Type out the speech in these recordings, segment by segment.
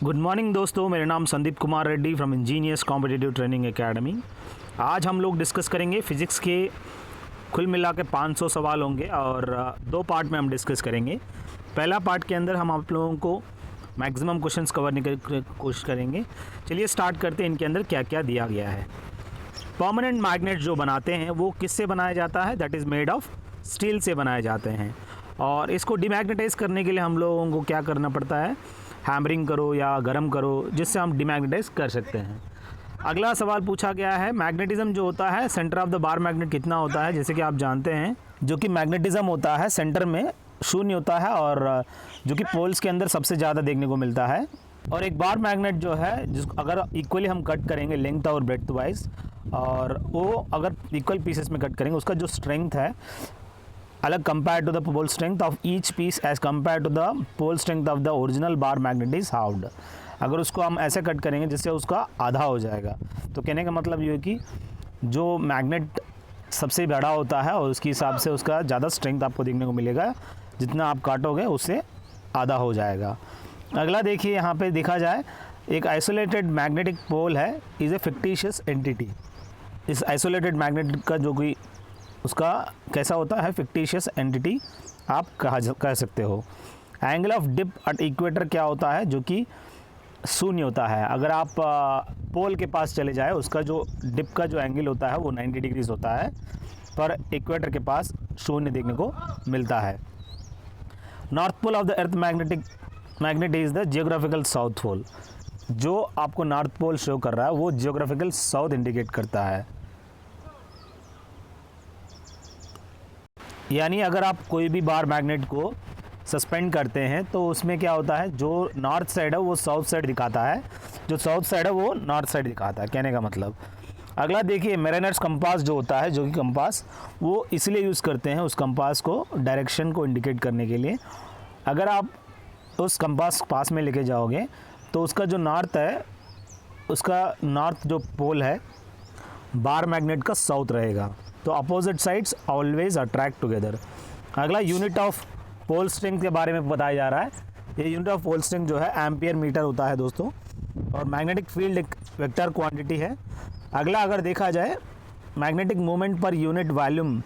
Good morning दोस्तों, मेरा नाम Sandeep Kumar Reddy from engineers competitive training academy. आज हम लोग डिस्कस करेंगे फिज़िक्स के कुल मिला के 500 सवाल होंगे और दो पार्ट में हम डिस्कस करेंगे। पहला पार्ट के अंदर हम आप लोगों को मैक्सिमम क्वेश्चंस कवर करने की कोशिश करेंगे। चलिए स्टार्ट करते हैं। इनके अंदर क्या क्या दिया गया है। परमानेंट मैग्नेट जो बनाते हैं वो किससे बनाया जाता है? That is made of steel से बनाए जाते हैं। और इसको डिमैग्नेटाइज करने के लिए हम लोगों को क्या करना पड़ता है? हैमरिंग करो या गर्म करो, जिससे हम डिमैग्नेटाइज कर सकते हैं। अगला सवाल पूछा गया है, मैग्नेटिज्म जो होता है centre of the bar magnet कितना होता है? जैसे कि आप जानते हैं जो कि मैग्नेटिज्म होता है सेंटर में 0 होता है और जो कि पोल्स के अंदर सबसे ज़्यादा देखने को मिलता है। और एक बार मैग्नेट जो है जिसको अगर इक्वली हम कट करेंगे लेंथ और ब्रेड्थ वाइज, और वो अगर इक्वल पीसेस में कट करेंगे, उसका जो स्ट्रेंथ है अलग compare to the pole strength of each piece as compare to the pole strength of the original bar magnet is halved. अगर उसको हम ऐसे कट करेंगे जिससे उसका आधा हो जाएगा। तो कहने का मतलब ये है कि जो मैग्नेट सबसे बड़ा होता है और उसके हिसाब से उसका ज़्यादा स्ट्रेंथ आपको देखने को मिलेगा, जितना आप काटोगे उससे आधा हो जाएगा। अगला देखिए, यहाँ पे देखा जाए एक आइसोलेटेड मैग्नेटिक पोल है इज़ ए फिक्टिशियस एंटिटी। इस आइसोलेटेड मैग्नेट का जो कोई उसका कैसा होता है? फिक्टिशियस एंटिटी आप कह सकते हो। Angle of dip at equator क्या होता है? जो कि 0 होता है। अगर आप पोल के पास चले जाए, उसका जो डिप का जो एंगल होता है वो 90 डिग्रीज होता है, पर इक्वेटर के पास 0 देखने को मिलता है। North pole of the earth magnet is the geographical south pole. जो आपको नॉर्थ पोल शो कर रहा है वो जियोग्राफिकल साउथ इंडिकेट करता है। यानी अगर आप कोई भी बार मैग्नेट को सस्पेंड करते हैं तो उसमें क्या होता है, जो नॉर्थ साइड है वो साउथ साइड दिखाता है, जो साउथ साइड है वो नॉर्थ साइड दिखाता है, कहने का मतलब। अगला देखिए, मैरिनर्स कंपास जो होता है, जो कि कंपास वो इसलिए यूज़ करते हैं उस कंपास को डायरेक्शन को इंडिकेट करने के लिए। अगर आप उस कंपास पास में लेके जाओगे तो उसका जो नॉर्थ है, उसका नॉर्थ जो पोल है बार मैग्नेट का साउथ रहेगा। तो opposite sides always attract together. अगला यूनिट ऑफ पोल स्ट्रेंथ के बारे में बताया जा रहा है। ये यूनिट ऑफ पोल स्ट्रेंथ जो है एम्पियर मीटर होता है दोस्तों, और मैग्नेटिक फील्ड एक वेक्टर क्वांटिटी है। अगला अगर देखा जाए, magnetic moment per unit volume,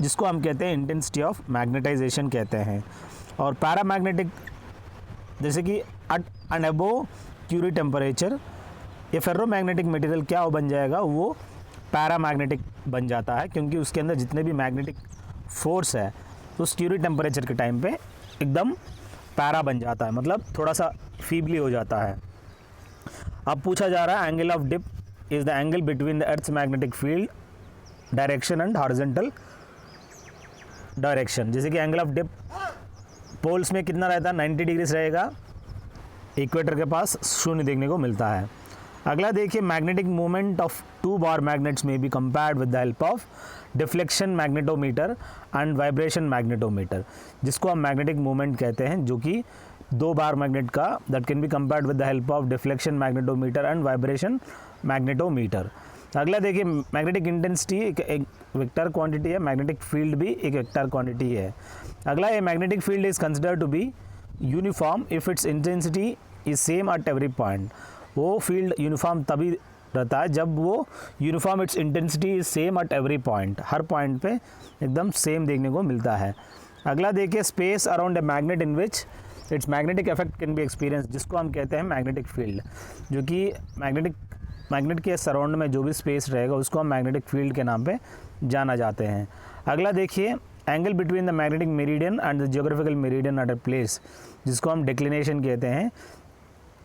जिसको हम कहते हैं इंटेंसिटी ऑफ मैग्नेटाइजेशन कहते हैं। और पैरामैग्नेटिक, जैसे कि at and above Curie temperature, ये फेरोमैग्नेटिक मटेरियल क्या बन जाएगा? वो पैरामैग्नेटिक बन जाता है, क्योंकि उसके अंदर जितने भी मैग्नेटिक फोर्स है उस क्यूरी टेम्परेचर के टाइम पे एकदम पैरा बन जाता है, मतलब थोड़ा सा फीबली हो जाता है। अब पूछा जा रहा है, angle of dip is the angle between the earth's magnetic field direction and horizontal direction. जैसे कि एंगल ऑफ डिप पोल्स में कितना रहता है? 90 डिग्रीज रहेगा, इक्वेटर के पास 0 देखने को मिलता है। अगला देखिए, magnetic moment of 2 bar magnets may be compared with the help of deflection magnetometer and vibration magnetometer, जिसको हम मैग्नेटिक मोमेंट कहते हैं, जो कि 2 बार मैग्नेट का that can be compared with the help of deflection magnetometer and vibration magnetometer. अगला देखिए, magnetic intensity एक वेक्टर क्वांटिटी है, मैग्नेटिक फील्ड भी एक वेक्टर क्वांटिटी है। अगला, ये magnetic field is considered to be uniform if it's intensity is same at every point. वो फील्ड यूनिफॉर्म तभी रहता है जब वो uniform it's intensity is same at every point, her point पे एकदम सेम देखने को मिलता है। अगला देखिए, space around a magnet in which it's magnetic effect can be experience, जिसको हम कहते हैं मैग्नेटिक फील्ड। जो कि मैग्नेट के सराउंड में जो भी स्पेस रहेगा उसको हम मैग्नेटिक फील्ड के नाम पे जाना जाते हैं। अगला देखिए, angle between the magnetic meridian and the geographical meridian at a place, जिसको हम डिक्लिनेशन कहते हैं।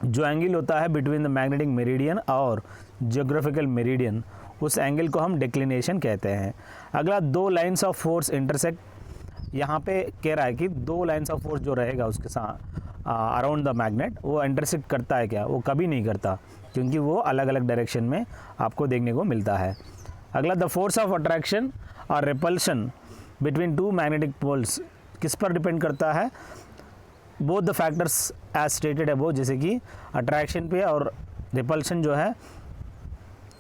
जो एंगल होता है बिटवीन द मैग्नेटिक मेरिडियन और जियोग्राफिकल मेरिडियन, उस एंगल को हम डिक्लिनेशन कहते हैं। अगला, 2 लाइन्स ऑफ फोर्स इंटरसेक्ट। यहाँ पे कह रहा है कि 2 लाइन्स ऑफ फोर्स जो रहेगा उसके साथ अराउंड द मैग्नेट, वो इंटरसेक्ट करता है क्या? वो कभी नहीं करता, क्योंकि वो अलग अलग डायरेक्शन में आपको देखने को मिलता है। अगला, द फोर्स ऑफ अट्रैक्शन और रिपल्शन बिटवीन 2 मैग्नेटिक पोल्स किस पर डिपेंड करता है? Both the factors as stated above, जैसे कि अट्रैक्शन पे और रिपल्शन जो है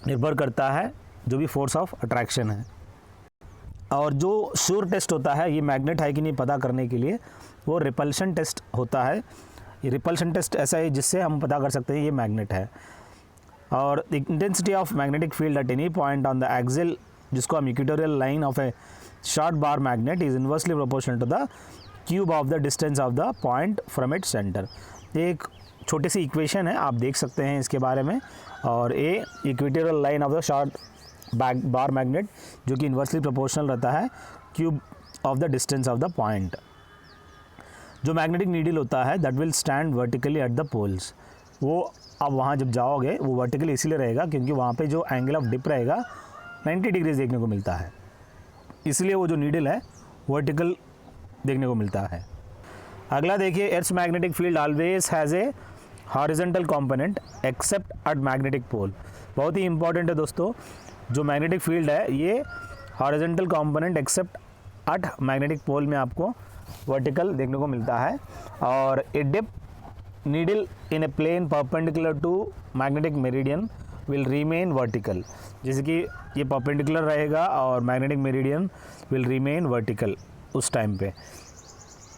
निर्भर करता है जो भी फोर्स ऑफ अट्रैक्शन है। और जो श्योर टेस्ट होता है ये मैग्नेट है कि नहीं पता करने के लिए, वो रिपल्शन टेस्ट होता है। ये रिपल्शन टेस्ट ऐसा है जिससे हम पता कर सकते हैं ये मैग्नेट है। और intensity of magnetic field at any point on the axial, जिसको हम equatorial line of a short bar magnet, is inversely proportional to the cube of the distance of the point from its centre. ये एक छोटी सी equation है, आप देख सकते हैं इसके बारे में। और a equatorial line of the short bar magnet जो कि इन्वर्सली प्रोपोर्शनल रहता है cube of the distance of the point. जो मैग्नेटिक नीडल होता है that will stand vertically at the poles, वो अब वहाँ जब जाओगे वो वर्टिकली इसीलिए रहेगा क्योंकि वहाँ पे जो एंगल ऑफ डिप रहेगा 90 डिग्रीज देखने को मिलता है, इसलिए वो जो नीडल है वर्टिकल देखने को मिलता है। अगला देखिए, earth's magnetic field always has a horizontal component except at magnetic pole. बहुत ही इंपॉर्टेंट है दोस्तों, जो मैग्नेटिक फील्ड है ये horizontal component except at magnetic pole में आपको वर्टिकल देखने को मिलता है। और a dip needle in a plane perpendicular to magnetic meridian will remain vertical, जैसे कि ये परपेंडिकुलर रहेगा और magnetic meridian will remain vertical उस टाइम पे।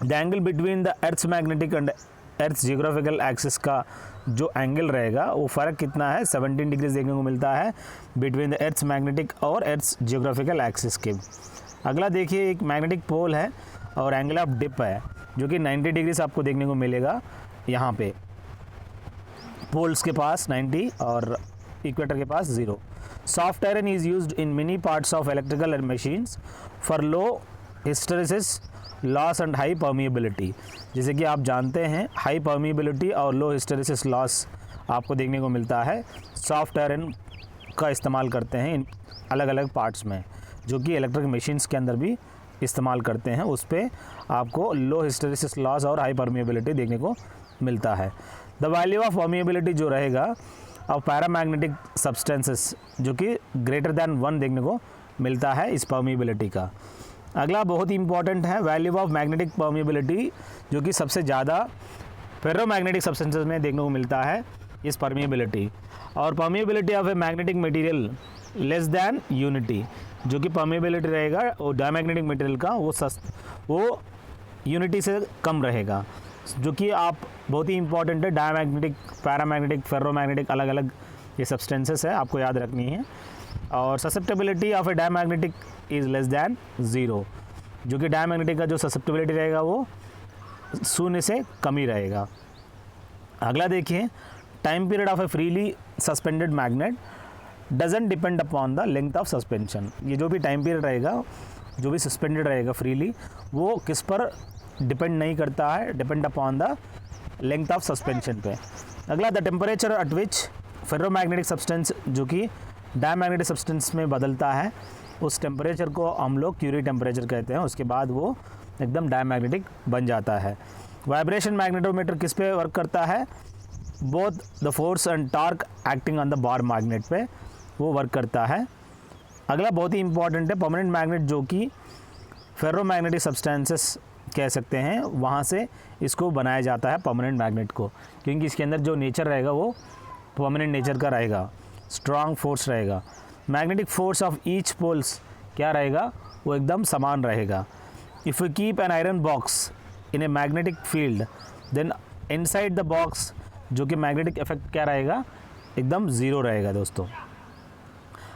The angle between the earth's magnetic and earth's geographical axis का जो एंगल रहेगा वो फ़र्क कितना है, 17 डिग्रीज देखने को मिलता है बिटवीन द एर्थ्स मैग्नेटिक और एर्थ्स जियोग्राफिकल एक्सिस के। अगला देखिए, एक मैग्नेटिक पोल है और एंगल ऑफ डिप है जो कि 90 डिग्रीज आपको देखने को मिलेगा यहाँ पे, पोल्स के पास 90 और इक्वेटर के पास 0। Soft iron is used in many parts of electrical machines for low hysteresis loss and high permeability. जैसे कि आप जानते हैं हाई परमिएबिलिटी और लो हिस्टेरेसिस लॉस आपको देखने को मिलता है, सॉफ्ट आयरन का इस्तेमाल करते हैं इन अलग अलग पार्ट्स में, जो कि इलेक्ट्रिक मशीन्स के अंदर भी इस्तेमाल करते हैं। उस पर आपको लो हिस्टेरेसिस लॉस और हाई परमिएबिलिटी देखने को मिलता है। द वैल्यू ऑफ परमिएबिलिटी जो रहेगा ऑफ पैरामैग्नेटिक सब्सटेंसेस जो कि ग्रेटर दैन 1 देखने को मिलता है इस परमिएबिलिटी का। अगला बहुत ही इंपॉर्टेंट है, वैल्यू ऑफ मैग्नेटिक परमिएबिलिटी जो कि सबसे ज़्यादा फेरोमैग्नेटिक सब्सटेंसेस में देखने को मिलता है इस परमिएबिलिटी। और permeability of a magnetic material less than unity, जो कि परमिएबिलिटी रहेगा वो डायमैग्नेटिक मटेरियल का वो यूनिटी से कम रहेगा, जो कि आप बहुत ही इंपॉर्टेंट है। डायमैग्नेटिक, पैरामैग्नेटिक, फेरोमैग्नेटिक अलग अलग ये सब्सटेंसेस है, आपको याद रखनी है। और susceptibility of A diamagnetic is less then 0, जो कि डायमैग्नेटिक का जो ससेप्टेबिलिटी रहेगा वो 0 से कम ही रहेगा। अगला देखिए, time period of A freely suspended magnet doesn't depend upon the length of suspension. ये जो भी टाइम पीरियड रहेगा, जो भी सस्पेंडेड रहेगा फ्रीली, वो किस पर डिपेंड नहीं करता है, depend upon the length of suspension पे। अगला, the temperature at which ferromagnetic substance जो कि डायमैग्नेटिक सब्सटेंस में बदलता है, उस टेम्परेचर को हम लोग क्यूरी टेम्परेचर कहते हैं। उसके बाद वो एकदम डायमैग्नेटिक बन जाता है। वाइब्रेशन मैग्नेटोमीटर किस पे वर्क करता है, both the force and torque acting on the bar magnet पे वो वर्क करता है। अगला बहुत ही इंपॉर्टेंट है, परमानेंट मैग्नेट जो कि फेरोमैग्नेटिक सब्सटेंसेस कह सकते हैं, वहाँ से इसको बनाया जाता है परमानेंट मैग्नेट को, क्योंकि इसके अंदर जो नेचर रहेगा वो परमानेंट नेचर का रहेगा, स्ट्रॉन्ग फोर्स रहेगा। Magnetic force of each poles क्या रहेगा, वो एकदम समान रहेगा। If you keep an iron box in a magnetic field then inside the box जो कि मैग्नेटिक इफेक्ट क्या रहेगा, एकदम 0 रहेगा दोस्तों।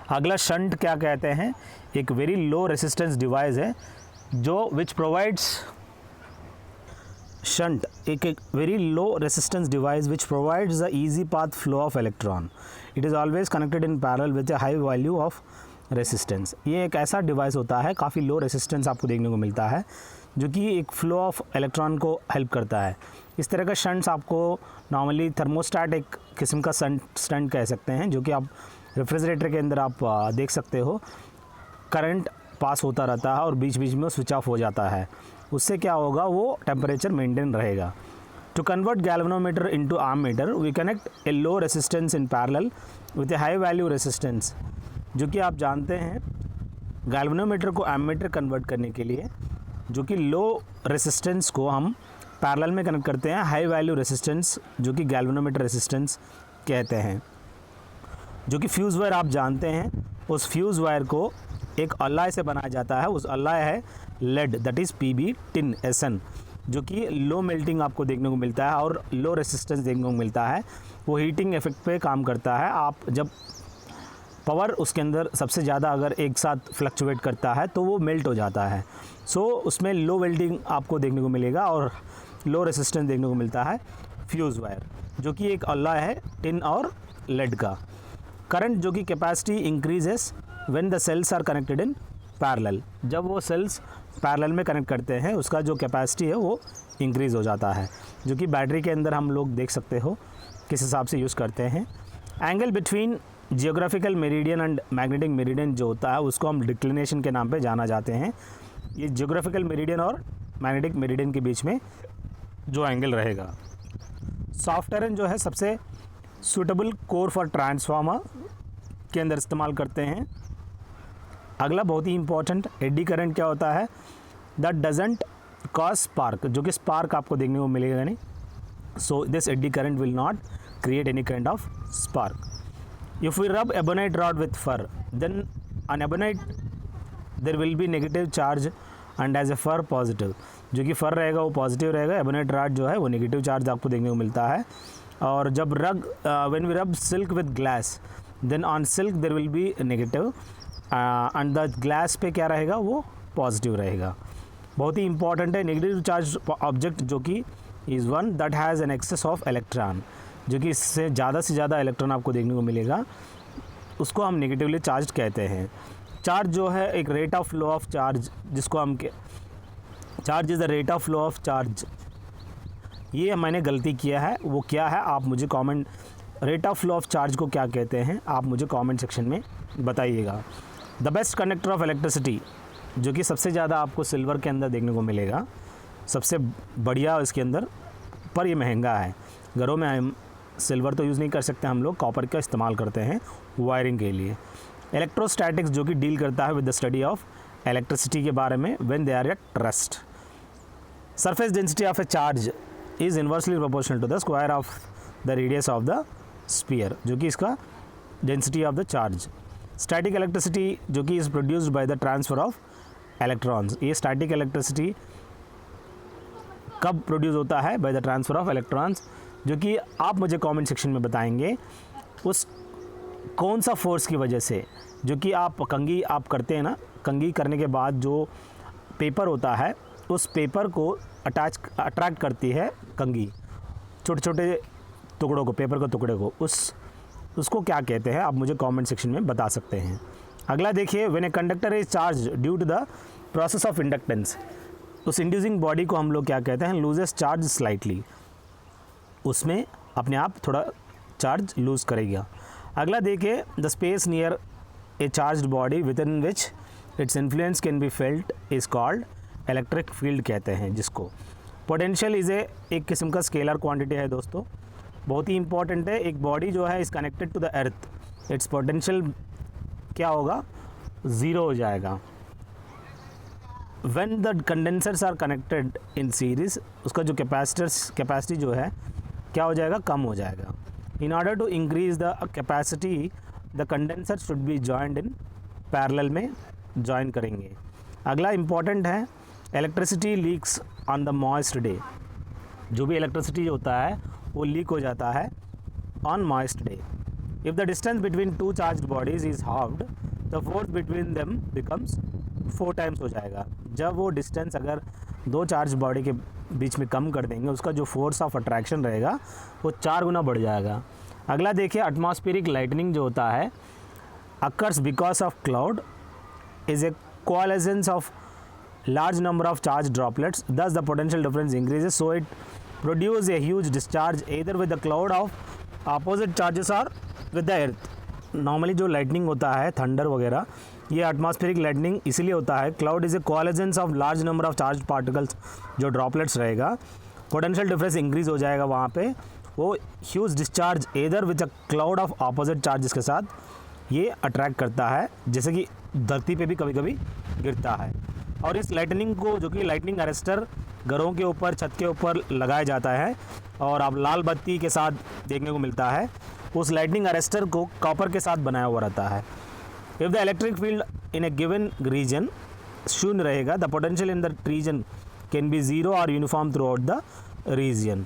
अगला शंट क्या कहते हैं, एक वेरी लो रेसिस्टेंस डिवाइस है जो विच प्रोवाइड्स शंट एक very low resistance device which provides the easy path flow of electron. It is always connected in parallel with A high value of resistance. ये एक ऐसा device होता है, काफ़ी लो resistance आपको देखने को मिलता है, जो कि एक फ्लो ऑफ इलेक्ट्रॉन को हेल्प करता है। इस तरह का शंट्स आपको नॉर्मली थर्मोस्टेट एक किस्म का स्टंट कह सकते हैं, जो कि आप रेफ्रिजरेटर के अंदर आप देख सकते हो, करंट पास होता रहता है और बीच बीच में स्विच ऑफ हो जाता है। उससे क्या होगा, वो टेम्परेचर मेंटेन रहेगा। To convert galvanometer into ammeter we connect a low resistance in parallel with a high value resistance. जो कि आप जानते हैं गैल्वेनोमीटर को एमीटर कन्वर्ट करने के लिए जो कि लो रेसिस्टेंस को हम पैरेलल में कनेक्ट करते हैं हाई वैल्यू रेसिस्टेंस, जो कि गैल्वेनोमीटर रेसिस्टेंस कहते हैं। जो कि फ्यूज़ वायर आप जानते हैं, उस फ्यूज़ वायर को एक अलाय से बनाया जाता है। उस अलाय है lead, that is PB tin SN, जो कि लो मेल्टिंग आपको देखने को मिलता है और लो रेसिस्टेंस देखने को मिलता है। वो हीटिंग इफेक्ट पे काम करता है। आप जब पावर उसके अंदर सबसे ज़्यादा अगर एक साथ फ्लक्चुएट करता है तो वो मेल्ट हो जाता है। सो उसमें लो वेल्डिंग आपको देखने को मिलेगा और लो रेसिस्टेंस देखने को मिलता है। फ्यूज़ वायर जो कि एक अल्लाह है टिन और लेड का। करंट जो कि capacity increases when the cells are connected in parallel. जब वो सेल्स पैरेलल में कनेक्ट करते हैं उसका जो कैपेसिटी है वो इंक्रीज़ हो जाता है, जो कि बैटरी के अंदर हम लोग देख सकते हो किस हिसाब से यूज़ करते हैं। Angle between geographical meridian and magnetic meridian जो होता है उसको हम डिक्लिनेशन के नाम पे जाना जाते हैं। ये जियोग्राफिकल मेरिडियन और मैग्नेटिक मेरिडियन के बीच में जो एंगल रहेगा। सॉफ्ट आयरन जो है सबसे सूटेबल कोर फॉर ट्रांसफार्मर के अंदर इस्तेमाल करते हैं। अगला बहुत ही इंपॉर्टेंट, एडी करंट क्या होता है? दैट डजंट कॉज स्पार्क, जो कि स्पार्क आपको देखने को मिलेगा नहीं। So this eddy current will not create any kind of spark. If we rub ebonite rod with fur, then on ebonite there will be negative charge and as a fur positive. जो कि फर रहेगा वो positive रहेगा, ebonite rod जो है वो negative charge आपको देखने को मिलता है। और जब when we rub silk with glass, then on silk there will be negative and the glass पे क्या रहेगा वो पॉजिटिव रहेगा। बहुत ही इंपॉर्टेंट है। नेगेटिव चार्ज ऑब्जेक्ट जो कि is one that has an excess of electron, जो कि इससे ज़्यादा से ज़्यादा इलेक्ट्रॉन आपको देखने को मिलेगा, उसको हम नेगेटिवली चार्ज कहते हैं। चार्ज जो है एक rate of flow of charge, जिसको हम charge is the rate of flow of charge. ये मैंने गलती किया है, वो क्या है आप मुझे comment, rate of flow of charge को क्या कहते हैं आप मुझे कमेंट सेक्शन में बताइएगा। The best conductor of electricity, जो कि सबसे ज़्यादा आपको सिल्वर के अंदर देखने को मिलेगा, सबसे बढ़िया इसके अंदर, पर ये महंगा है। घरों में हम सिल्वर तो यूज़ नहीं कर सकते, हम लोग कॉपर का इस्तेमाल करते हैं वायरिंग के लिए। इलेक्ट्रोस्टैटिक्स जो कि डील करता है with the study of electricity के बारे में when they are at rest. Surface density of a charge is inversely proportional to the square of the radius of the sphere, जो कि इसका density of the charge. Static electricity जो कि is produced by the transfer of electrons. ये static electricity कब produce होता है? By the transfer of electrons, जो कि आप मुझे कमेंट सेक्शन में बताएंगे उस कौन सा फोर्स की वजह से। जो कि आप कंघी आप करते हैं ना, कंघी करने के बाद जो पेपर होता है उस पेपर को अट्रैक्ट करती है कंघी, छोटे छोटे टुकड़ों को, पेपर के टुकड़े को, उसको क्या कहते हैं आप मुझे कमेंट सेक्शन में बता सकते हैं। अगला देखिए, when a conductor is charge due to the process of inductance, उस इंड्यूसिंग बॉडी को हम लोग क्या कहते हैं? लूजेस चार्ज स्लाइटली, उसमें अपने आप थोड़ा चार्ज लूज़ करेगा। अगला देखिए, the space near A charged body with in which its influence can be felt is called electric field कहते हैं जिसको। पोटेंशियल इज़ एक किस्म का स्केलर क्वांटिटी है दोस्तों, बहुत ही इंपॉर्टेंट है। एक बॉडी जो है is connected to the earth, its potential क्या होगा? ज़ीरो हो जाएगा। When the condensers are connected in series, उसका जो कैपेसिटी जो है क्या हो जाएगा? कम हो जाएगा। In order to increase the capacity the condenser should be joined in parallel में जॉइन करेंगे। अगला इंपॉर्टेंट है, electricity leaks on the moist day. जो भी इलेक्ट्रिसिटी होता है वो लीक हो जाता है on moist day. If the distance between two charged bodies is halved, the force between them becomes 4 times हो जाएगा। जब वो डिस्टेंस अगर दो चार्ज बॉडी के बीच में कम कर देंगे, उसका जो फोर्स ऑफ अट्रैक्शन रहेगा वो 4 गुना बढ़ जाएगा। अगला देखिए, एटमॉस्फेरिक लाइटनिंग जो होता है occurs because of cloud is A coalescence of large number of charged droplets, thus the potential difference increases, so it produces a huge discharge either with the cloud of opposite charges or with the earth. Normally जो lightning होता है, thunder वगैरह, ये atmospheric lightning इसलिए होता है, cloud is a coalescence of large number of charge particles, जो droplets रहेगा, पोटेंशियल डिफरेंस इंक्रीज हो जाएगा वहाँ पे, वो huge discharge either with a cloud of opposite charges के साथ ये अट्रैक्ट करता है, जैसे कि धरती पे भी कभी कभी गिरता है। और इस लाइटनिंग को, जो कि लाइटनिंग अरेस्टर घरों के ऊपर, छत के ऊपर लगाया जाता है और आप लाल बत्ती के साथ देखने को मिलता है, उस लाइटनिंग अरेस्टर को कॉपर के साथ बनाया हुआ रहता है। If the electric field in a given region शून्य रहेगा, the potential in the region can be zero और uniform throughout the region.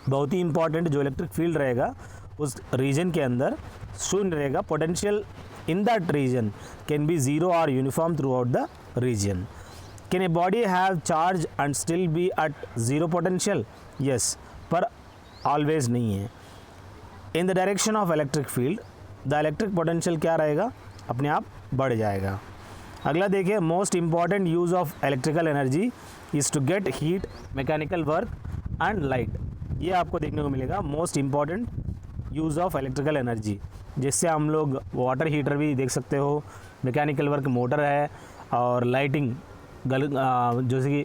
बहुत ही इंपॉर्टेंट, जो इलेक्ट्रिक फील्ड रहेगा उस रीजन के अंदर शून्य रहेगा। Potential in that region can be zero और uniform throughout the region. Can a body have charge and still be at zero potential? Yes, पर ऑलवेज नहीं है। इन the direction of electric field the electric potential क्या रहेगा? अपने आप बढ़ जाएगा। अगला देखिए, most important use of electrical energy is to get heat, mechanical work and light. ये आपको देखने को मिलेगा most important use of electrical energy, जिससे हम लोग वाटर हीटर भी देख सकते हो, मैकेनिकल वर्क मोटर है, और लाइटिंग जैसे कि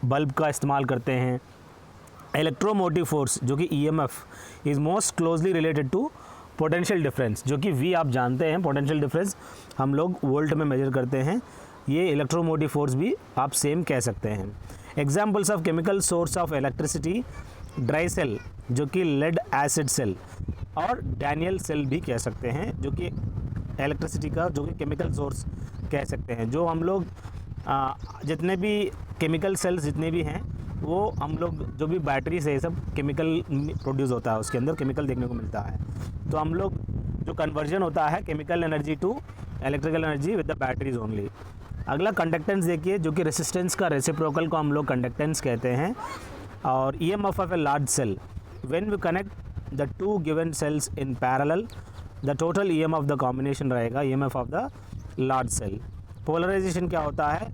बल्ब का इस्तेमाल करते हैं। इलेक्ट्रोमोटिव फोर्स जो कि EMF is most closely related to potential difference, जो कि V आप जानते हैं, पोटेंशियल डिफरेंस हम लोग वोल्ट में मेजर करते हैं। ये इलेक्ट्रोमोटिव फोर्स भी आप सेम कह सकते हैं। Examples of chemical source of electricity, dry cell जो कि लेड एसिड सेल, और डैनियल सेल भी कह सकते हैं, जो कि इलेक्ट्रिसिटी का जो कि केमिकल सोर्स कह सकते हैं। जो हम लोग जितने भी केमिकल सेल्स जितने भी हैं, वो हम लोग जो भी बैटरी से सब केमिकल प्रोड्यूस होता है, उसके अंदर केमिकल देखने को मिलता है। तो हम लोग जो कन्वर्जन होता है chemical energy to electrical energy with the batteries only. अगला कंडक्टेंस देखिए, जो कि रेसिस्टेंस का रेसिप्रोकल को हम लोग कंडक्टेंस कहते हैं। और EMF of a large cell, when we connect the two given cells in parallel, the total EMF of the combination रहेगा EMF of the large cell. Polarization क्या होता है?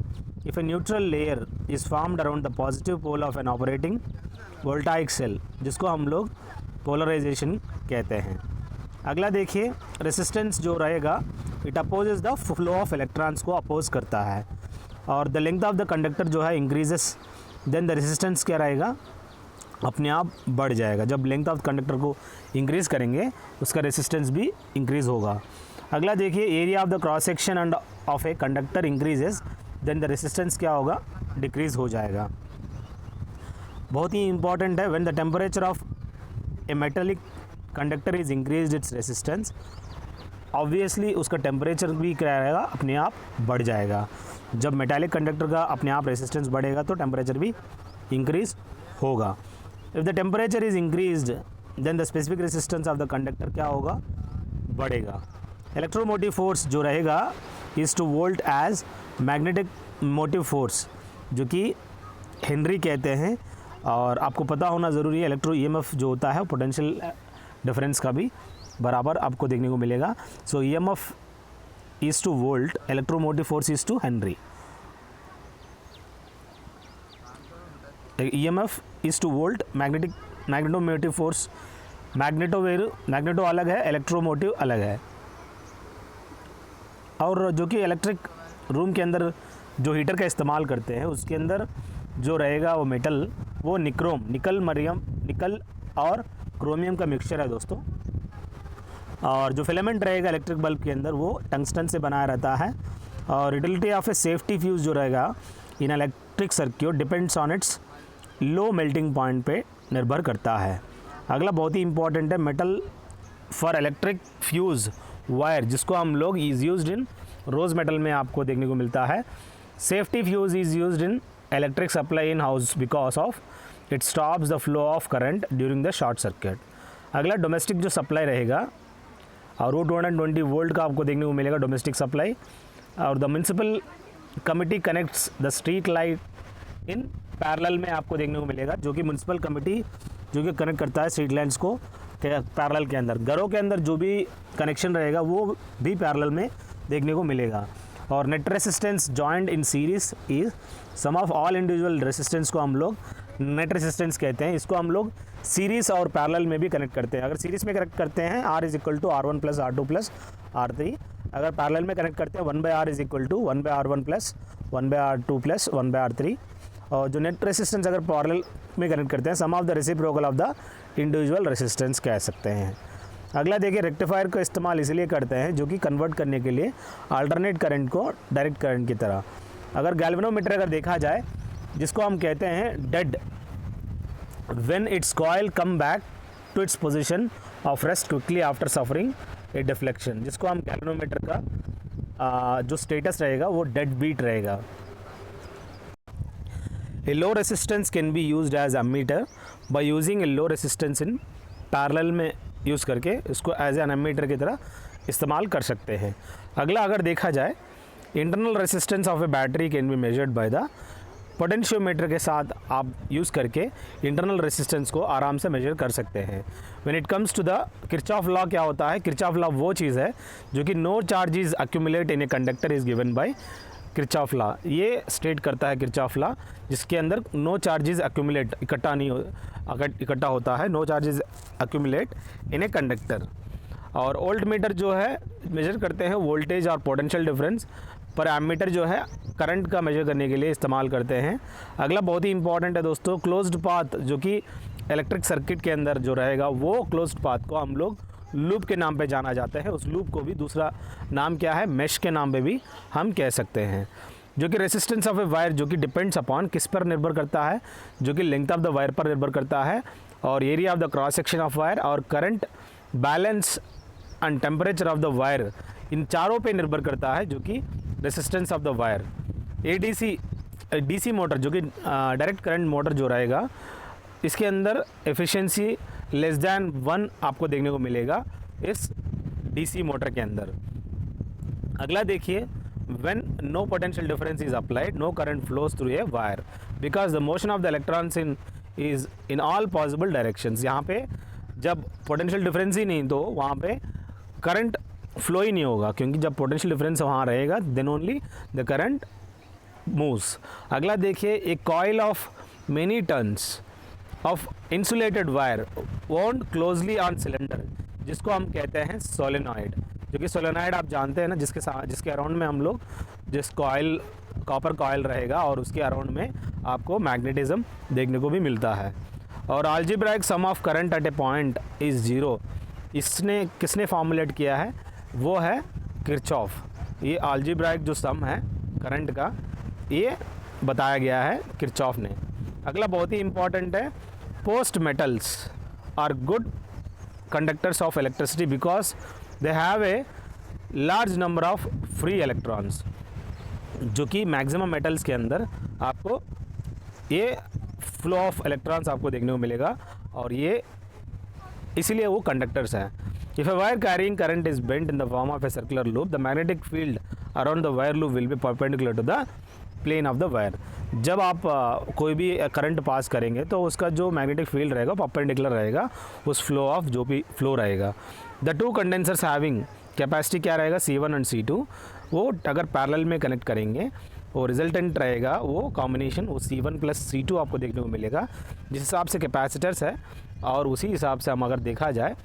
If a neutral layer is formed around the positive pole of an operating voltaic cell, जिसको हम लोग polarisation कहते हैं। अगला देखिए, रेसिस्टेंस जो रहेगा it opposes the flow of electrons को अपोज करता है। और the length of the conductor जो है इंक्रीजेस, देन द रेसिस्टेंस क्या रहेगा? अपने आप बढ़ जाएगा। जब लेंथ ऑफ कंडक्टर को इंक्रीज़ करेंगे उसका रेसिस्टेंस भी इंक्रीज़ होगा। अगला देखिए, area of the cross section and of a conductor increases, then the resistance क्या होगा? डिक्रीज़ हो जाएगा। बहुत ही इंपॉर्टेंट है, when the temperature of a metallic conductor is increase its resistance, obviously उसका टेम्परेचर भी क्या रहेगा? अपने आप बढ़ जाएगा। जब मेटालिक कंडक्टर का अपने आप रेसिस्टेंस बढ़ेगा तो टेम्परेचर भी इंक्रीज होगा। If the temperature is increased then the specific resistance of the conductor क्या होगा? बढ़ेगा। इलेक्ट्रोमोटिव फोर्स जो रहेगा is to volt as magnetic motive force, जो कि हेनरी कहते हैं। और आपको पता होना ज़रूरी है, इलेक्ट्रो EMF जो होता है पोटेंशियल डिफरेंस का भी बराबर आपको देखने को मिलेगा। So EMF is to volt, electromotive force is to henry. EMF is to volt, magnetomotive force, magneto अलग है, इलेक्ट्रोमोटिव अलग है। और जो कि इलेक्ट्रिक रूम के अंदर जो हीटर का इस्तेमाल करते हैं उसके अंदर जो रहेगा वो मेटल, वो निकल और क्रोमियम का मिक्सचर है दोस्तों। और जो फिलामेंट रहेगा इलेक्ट्रिक बल्ब के अंदर वो टंगस्टन से बनाया रहता है। और utility of a safety fuse जो रहेगा in electric circuit depends on its low melting point पे निर्भर करता है। अगला बहुत ही इंपॉर्टेंट है, metal for electric fuse wire, जिसको हम लोग is used in rose metal में आपको देखने को मिलता है। Safety fuse is used in electric supply in house because of it stops the flow of current during the short circuit. अगला डोमेस्टिक जो सप्लाई रहेगा और वो 220 वोल्ट का आपको देखने को मिलेगा डोमेस्टिक सप्लाई। और the municipal committee connects the street light in parallel में आपको देखने को मिलेगा, जो कि म्यूनसिपल कमिटी जो कि कनेक्ट करता है स्ट्रीट लाइट्स को पैरेलल के अंदर। घरों के अंदर जो भी कनेक्शन रहेगा वो भी पैरेलल में देखने को मिलेगा। और net resistance joint in series is sum of all individual resistance को हम लोग नेट रेसिस्टेंस कहते हैं। इसको हम लोग सीरीज़ और पैरेलल में भी कनेक्ट करते हैं। अगर सीरीज़ में कनेक्ट करते हैं R is equal to R1 plus R2 plus R3। अगर पैरेलल में कनेक्ट करते हैं 1/R is equal to 1/R1 plus 1/R2 plus 1/R3। और जो नेट रेसिस्टेंस अगर पैरेलल में कनेक्ट करते हैं sum of the reciprocal of the individual resistance कह सकते हैं। अगला देखिए, रेक्टिफायर का इस्तेमाल इसलिए करते हैं जो कि कन्वर्ट करने के लिए अल्टरनेट करंट को डायरेक्ट करंट की तरह। अगर गैल्वेनोमीटर अगर देखा जाए जिसको हम कहते हैं dead, when its coil come back to its position of rest quickly after suffering a deflection, जिसको हम गैल्वेनोमीटर का जो स्टेटस रहेगा वो डेड बीट रहेगा। A low resistance can be used as ammeter by using a low resistance in parallel में use करके इसको एज एन एमीटर की तरह इस्तेमाल कर सकते हैं। अगला अगर देखा जाए, internal resistance of A battery can be measured by the potentiometer के साथ आप यूज़ करके इंटरनल रेसिस्टेंस को आराम से मेजर कर सकते हैं। When it comes to the Kirchhoff law, क्या होता है? किरचॉफ लॉ वो चीज़ है जो कि no charges accumulate in a conductor is given by Kirchhoff law. ये स्टेट करता है किरचॉफ लॉ, जिसके अंदर नो चार्जेस अक्यूमुलेट इकट्ठा होता है, no charges accumulate in a conductor. और वोल्ट मीटर जो है मेजर करते हैं वोल्टेज और पोटेंशियल डिफरेंस, पर एमीटर जो है करंट का मेजर करने के लिए इस्तेमाल करते हैं। अगला बहुत ही इंपॉर्टेंट है दोस्तों, क्लोज्ड पाथ, जो कि इलेक्ट्रिक सर्किट के अंदर जो रहेगा वो क्लोज्ड पाथ को हम लोग लूप के नाम पे जाना जाता है। उस लूप को भी दूसरा नाम क्या है? मेश के नाम पे भी हम कह सकते हैं। जो कि रेसिस्टेंस ऑफ ए वायर, जो कि डिपेंड्स अपॉन किस पर निर्भर करता है? जो कि लेंथ ऑफ द वायर पर निर्भर करता है, और area of the cross section of wire, और current, balance and temperature of the wire, इन चारों पे निर्भर करता है जो कि resistance of the wire. DC motor, जो कि डायरेक्ट करंट मोटर जो रहेगा, इसके अंदर एफिशिएंसी लेस दैन 1 आपको देखने को मिलेगा इस डीसी मोटर के अंदर। अगला देखिए, when no potential difference is applied, no current flows through a wire because the motion of the electrons is in all possible directions. यहाँ पे जब पोटेंशियल डिफरेंस ही नहीं तो वहाँ पे करंट फ्लो ही नहीं होगा, क्योंकि जब पोटेंशियल डिफरेंस वहाँ रहेगा then only the current moves. अगला देखिए, a coil of many turns of insulated wire wound closely on cylinder, जिसको हम कहते हैं सोलेनॉइड। जो कि सोलेनॉइड आप जानते हैं ना, जिसके अराउंड में हम लोग जिस कॉइल, कॉपर कॉइल रहेगा और उसके अराउंड में आपको मैग्नेटिज्म देखने को भी मिलता है। और algebraic sum of current at a point is zero, इसने किसने फॉर्मुलेट किया है? वो है किरचॉफ। ये अलजेब्राइक जो सम है करंट का, ये बताया गया है किरचॉफ ने। अगला बहुत ही इंपॉर्टेंट है, most metals are good conductors of electricity because they have a large number of free electrons. जो कि मैक्सिमम मेटल्स के अंदर आपको ये फ्लो ऑफ इलेक्ट्रॉन्स आपको देखने को मिलेगा, और ये इसीलिए वो कंडक्टर्स हैं। If a wire carrying current is bent in the form of a circular loop, the magnetic field around the wire loop will be perpendicular to the plane of the wire. जब आप कोई भी current pass करेंगे तो उसका जो magnetic field रहेगा perpendicular रहेगा उस फ्लो ऑफ जो भी फ्लो रहेगा। The two condensers having capacity क्या रहेगा? C1 एंड C2, वो अगर पैरेलल में कनेक्ट करेंगे वो रिजल्टेंट रहेगा वो कॉम्बिनेशन, वो C1 प्लस C2 आपको देखने को मिलेगा, जिस हिसाब से कैपेसिटर्स है। और उसी हिसाब से हम अगर देखा जाए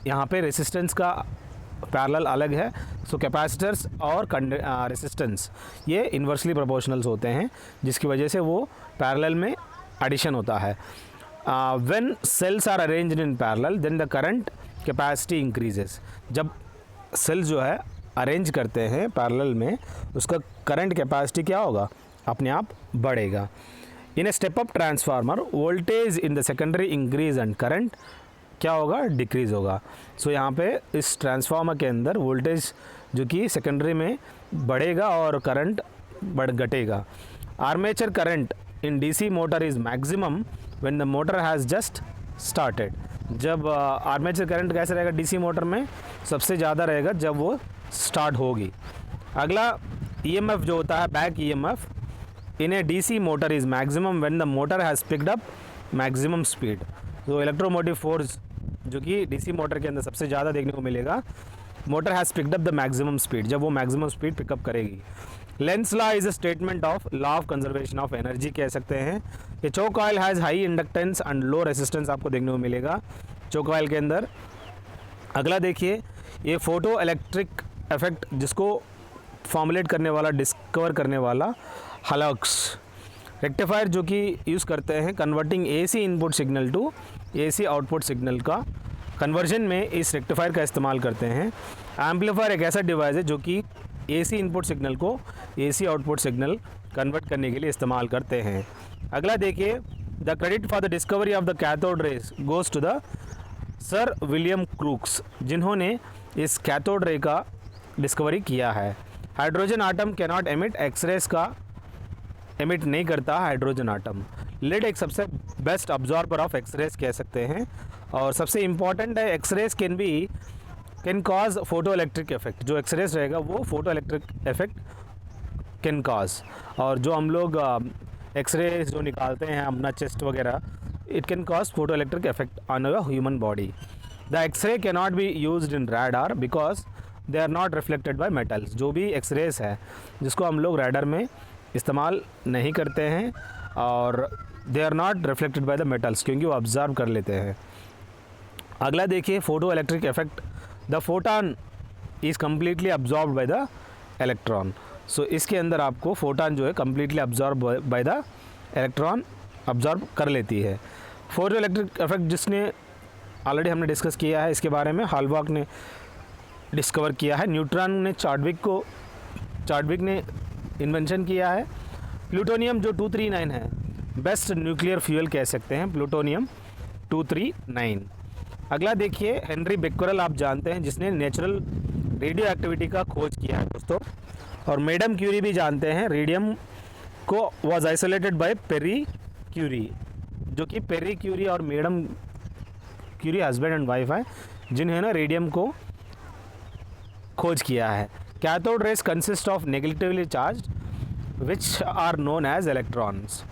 यहाँ पे रेसिस्टेंस का पैरेलल अलग है, सो कैपेसिटर्स और रेसिस्टेंस ये इन्वर्सली प्रोपोर्शनल्स होते हैं, जिसकी वजह से वो पैरेलल में एडिशन होता है। When cells are arranged in parallel then the current capacity increases. जब सेल्स जो है अरेंज करते हैं पैरेलल में, उसका करंट कैपेसिटी क्या होगा? अपने आप बढ़ेगा। In a step up transformer voltage in the secondary increase and current क्या होगा? डिक्रीज होगा। सो यहाँ पे इस ट्रांसफार्मर के अंदर वोल्टेज जो कि सेकेंडरी में बढ़ेगा और करंट घटेगा। Armature current in DC motor is maximum when the motor has just started. जब आर्मेचर करंट कैसे रहेगा डीसी मोटर में? सबसे ज़्यादा रहेगा जब वो स्टार्ट होगी। अगला ईएमएफ जो होता है back EMF in A DC motor is maximum when the motor has picked up maximum speed. तो इलेक्ट्रोमोटिव फोर्स जो कि डीसी मोटर के अंदर सबसे ज़्यादा देखने को मिलेगा, motor has picked up the maximum speed, जब वो मैक्सिमम स्पीड पिकअप करेगी। Lenz law is a statement of law of conservation of energy कह सकते हैं। ये choke coil has high inductance and low resistance आपको देखने को मिलेगा चोक ऑयल के अंदर। अगला देखिए, ये फोटो इलेक्ट्रिक इफेक्ट जिसको फॉर्मुलेट करने वाला, डिस्कवर करने वाला हलक्स रेक्टिफायर जो कि यूज़ करते हैं converting AC input signal to AC output signal का कन्वर्जन में इस रेक्टिफायर का इस्तेमाल करते हैं। एम्पलीफायर एक ऐसा डिवाइस है जो कि एसी इनपुट सिग्नल को एसी आउटपुट सिग्नल कन्वर्ट करने के लिए इस्तेमाल करते हैं। अगला देखिए, the credit for the discovery of the cathode rays goes to the sir William Crookes, जिन्होंने इस कैथोड रे का डिस्कवरी किया है। Hydrogen atom cannot emit x-rays का एमिट नहीं करता हाइड्रोजन आटम। लेड एक सबसे बेस्ट अब्जॉर्बर ऑफ एक्सरेज कह सकते हैं, और सबसे इम्पॉर्टेंट है x-rays can cause photo electric effect. जो एक्सरेज रहेगा वो photo electric effect can cause. और जो हम लोग एक्सरेज जो निकालते हैं अपना चेस्ट वगैरह, it can cause photo electric effect on your human body. The X-ray can not be used in radar because they are not reflected by metals. जो भी एक्सरेज है जिसको हम लोग रैडार में इस्तेमाल नहीं करते हैं, और they are not reflected by the metals, क्योंकि वो ऑब्जर्व कर लेते हैं। अगला देखिए photo electric effect. The photon is completely absorb by the electron. So इसके अंदर आपको फोटॉन जो है completely absorb by the electron absorb कर लेती है। फोटो इलेक्ट्रिक इफेक्ट जिसने ऑलरेडी हमने डिस्कस किया है, इसके बारे में हॉलबर्ग ने डिस्कवर किया है। न्यूट्रॉन ने चार्टविक ने इन्वेंशन किया है। प्लूटोनियम जो 239 है, बेस्ट न्यूक्लियर फ्यूल कह सकते हैं प्लूटोनियम 239। अगला देखिए हेनरी बेक्वेरेल, आप जानते हैं जिसने नेचुरल रेडियो एक्टिविटी का खोज किया है दोस्तों। और मैडम क्यूरी भी जानते हैं, रेडियम को was isolated by Pierre Curie, जो कि पेरी क्यूरी और madam Curie husband and wife है, जिन्होंने रेडियम को खोज किया है। Cathode rays consist of negatively charged which are known as electrons,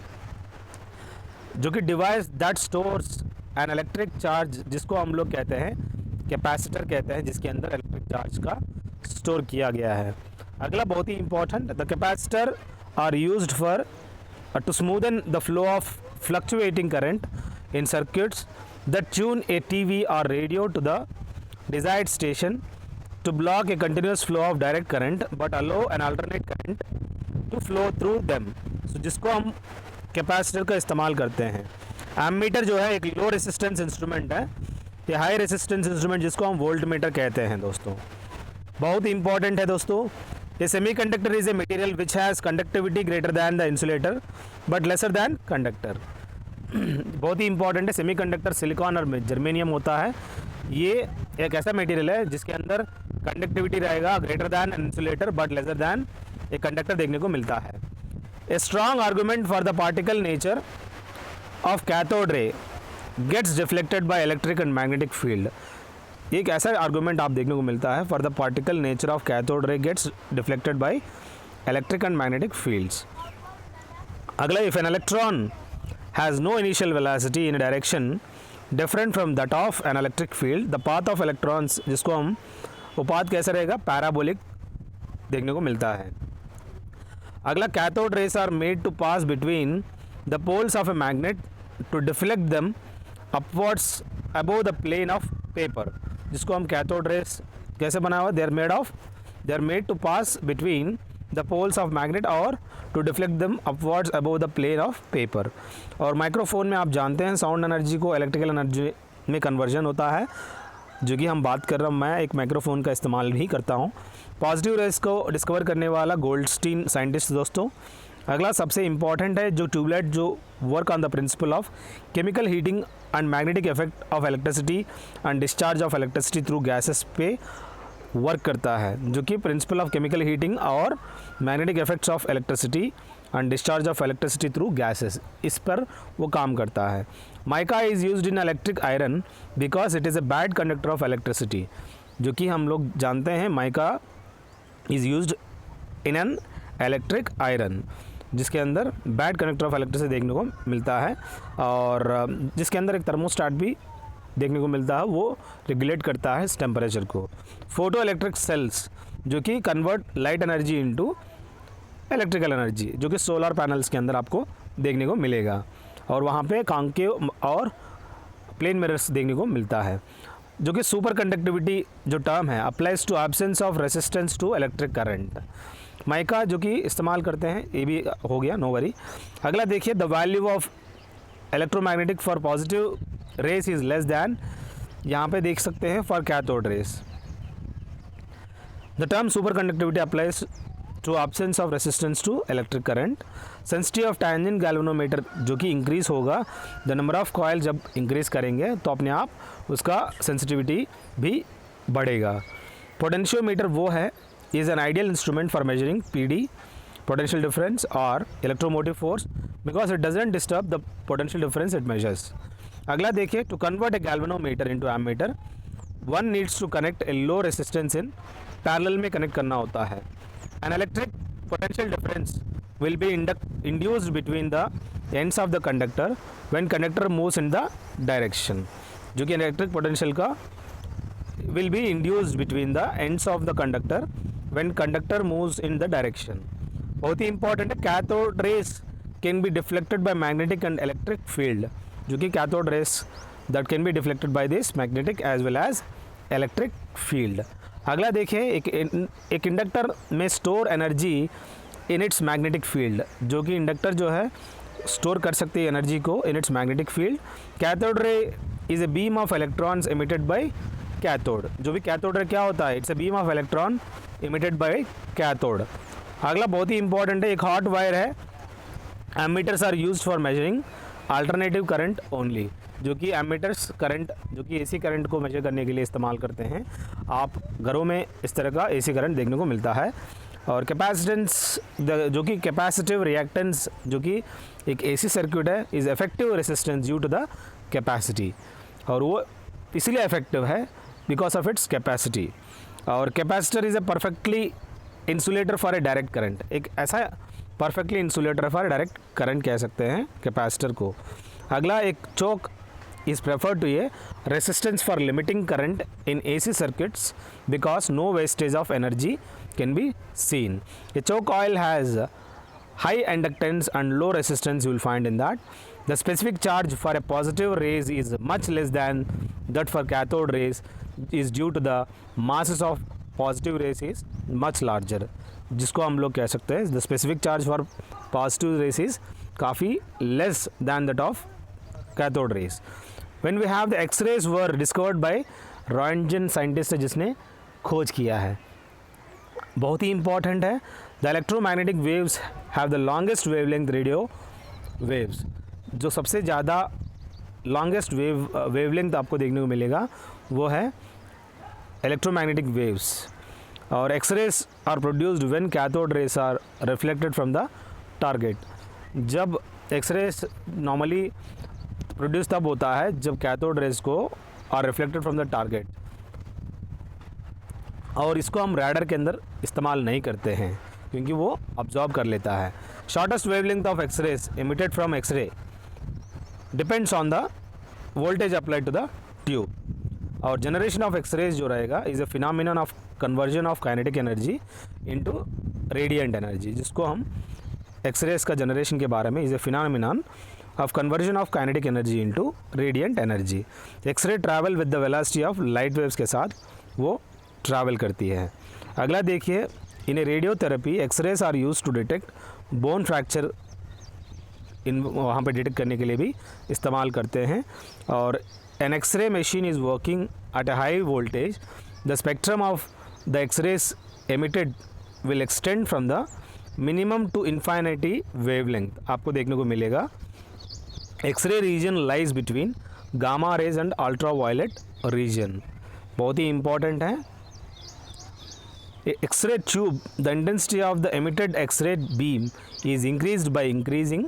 जो कि device that stores an electric charge, जिसको हम लोग कहते हैं कैपेसिटर कहते हैं, जिसके अंदर इलेक्ट्रिक चार्ज का स्टोर किया गया है। अगला बहुत ही important, the capacitor are used for to smoothen the flow of fluctuating current in circuits that tune a TV or radio to the desired station to block a continuous flow of direct current but allow an alternate current to flow through them। so जिसको हम capacitor का इस्तेमाल करते हैं। Ammeter जो है एक लो resistance instrument है, ये हाई रेसिस्टेंस इंस्ट्रूमेंट जिसको हम वोल्ट मीटर कहते हैं दोस्तों। बहुत इंपॉर्टेंट है दोस्तों। A semiconductor is a material which has conductivity greater than the insulator but lesser than conductor. बहुत ही इंपॉर्टेंट है। सेमीकंडक्टर सिलिकॉन और जर्मेनियम होता है। ये एक ऐसा मटेरियल है जिसके अंदर कंडक्टिविटी रहेगा greater than insulator but lesser than एक कंडक्टर देखने को मिलता है। A strong argument for the particle nature of cathode ray gets deflected by electric and magnetic field. एक ऐसा आर्गूमेंट आप देखने को मिलता है, for the particle nature of cathode ray gets deflected by electric and magnetic fields. अगला, if an electron has no initial velocity in a direction different from that of an electric field, the path of electrons, जिसको हम वो path कैसा रहेगा, parabolic देखने को मिलता है। अगला, cathode rays are made to pass between the poles of a magnet to deflect them upwards above the plane of paper, जिसको हम कैथोड रेस कैसे बना हुआ, they are made to pass between the poles of magnet और to deflect them upwards above the plane of paper. और microphone में आप जानते हैं साउंड एनर्जी को इलेक्ट्रिकल एनर्जी में कन्वर्जन होता है, जो कि हम बात कर रहे हैं। मैं एक माइक्रोफोन का इस्तेमाल भी करता हूँ। पॉजिटिव रेस को डिस्कवर करने वाला गोल्डस्टीन साइंटिस्ट दोस्तों। अगला सबसे इंपॉर्टेंट है, जो ट्यूबलाइट जो work on the principle of chemical heating and magnetic effect of electricity and discharge of electricity through gases पे वर्क करता है, जो कि प्रिंसिपल ऑफ केमिकल हीटिंग और magnetic effects of electricity and discharge of electricity through gases, इस पर वो काम करता है। Mica is used in electric iron because it is a bad conductor of electricity, जो कि हम लोग जानते हैं mica is used in an electric iron, जिसके अंदर बैड कंडक्टर ऑफ इलेक्ट्रिसिटी देखने को मिलता है, और जिसके अंदर एक थर्मोस्टेट भी देखने को मिलता है, वो रेगुलेट करता है इस टेम्परेचर को। फोटो इलेक्ट्रिक सेल्स, जो कि convert light energy into electrical energy, जो कि सोलर पैनल्स के अंदर आपको देखने को मिलेगा, और वहाँ पे कॉन्केव और प्लेन मिरर्स देखने को मिलता है। जो कि सुपर कंडक्टिविटी जो टर्म है applies to absence of resistance to electric current. Mica जो कि इस्तेमाल करते हैं, ये भी हो गया, नो वरी। अगला देखिए, the value of electromagnetic for positive rays is less than, यहाँ पे देख सकते हैं, for cathode rays. The term super conductivity applies to absence of resistance to electric current. Sensitive of tangent galvanometer, जो कि increase होगा, द नंबर ऑफ कॉइल जब increase करेंगे तो अपने आप उसका सेंसिटिविटी भी बढ़ेगा। पोटेंशियोमीटर वो है, is an ideal instrument for measuring PD potential difference or electromotive force because it doesn't disturb the potential difference it measures. अगला देखिए, to convert a galvanometer into ammeter one needs to connect a low resistance in parallel में connect करना होता है. An electric potential difference will be induced between the ends of the conductor when conductor moves in the direction. जो कि electric potential का will be induced between the ends of the conductor when conductor moves in the direction. बहुत ही important है, cathode rays can be deflected by magnetic and electric field, जो कि cathode rays that can be deflected by this magnetic as well as electric field. अगला देखिए, एक inductor में store energy in its magnetic field, जो कि inductor जो है स्टोर कर सकती है एनर्जी को in its magnetic field. Cathode ray is a beam of electrons emitted by cathode. जो भी कैथोड रे क्या होता है, it's a beam of electron emitted by cathode. अगला बहुत ही इंपॉर्टेंट है, एक हॉट वायर है. Ammeters are used for measuring alternative current only, जो कि एमीटर्स करंट जो कि एसी करंट को मेजर करने के लिए इस्तेमाल करते हैं. आप घरों में इस तरह का एसी करंट देखने को मिलता है. और कैपेसिटेंस जो कि कैपेसिटिव रिएक्टेंस जो कि एक एसी सर्किट है is effective resistance due to the capacity, और वो इसलिए इफेक्टिव है बिकॉज ऑफ इट्स कैपेसिटी. और capacitor is a perfectly insulator for a direct current, एक ऐसा perfectly insulator for direct current कह सकते हैं कैपेसिटर को. अगला, एक चोक is preferred to a resistance for limiting current in AC circuits because no wastage of energy can be seen. A choke coil has high inductance and low resistance, you will find in that. The specific charge for a positive rays is much less than that for cathode rays is due to the masses of positive rays is much larger, जिसको हम लोग कह सकते हैं the specific charge for positive rays is काफ़ी less than that of cathode rays. When we have the X-rays were discovered by Roentgen scientist, जिसने खोज किया है. बहुत ही इंपॉर्टेंट है, the electromagnetic waves have the longest wavelength radio waves. जो सबसे ज़्यादा लॉन्गेस्ट वेवलेंथ आपको देखने को मिलेगा वो है इलेक्ट्रोमैग्नेटिक वेव्स. और X-rays are produced when cathode rays are reflected from the target. जब एक्सरेज नॉर्मली प्रोड्यूस तब होता है जब कैथोड रेस को are reflected from the target, और इसको हम रैडर के अंदर इस्तेमाल नहीं करते हैं क्योंकि वो अब्जॉर्ब कर लेता है. Shortest wavelength of X-rays emitted from X-ray depends on the voltage applied to the tube. और जनरेशन ऑफ एक्सरेज जो रहेगा is a phenomenon of conversion of kinetic energy into radiant energy, जिसको हम एक्सरेज का generation के बारे में is a phenomenon of conversion of kinetic energy into radiant energy. X-ray travel with the velocity of light waves के साथ वो travel करती है. अगला देखिए, in a radiotherapy X-rays are used to detect bone fracture, इन वहाँ पे डिटेक्ट करने के लिए भी इस्तेमाल करते हैं. और an X-ray machine is working at a high voltage. The spectrum of the X-rays emitted will extend from the minimum to infinity wavelength. आपको देखने को मिलेगा X-ray region lies between gamma rays and ultraviolet region. बहुत ही important है. X-ray tube, the intensity of the emitted X-ray beam is increased by increasing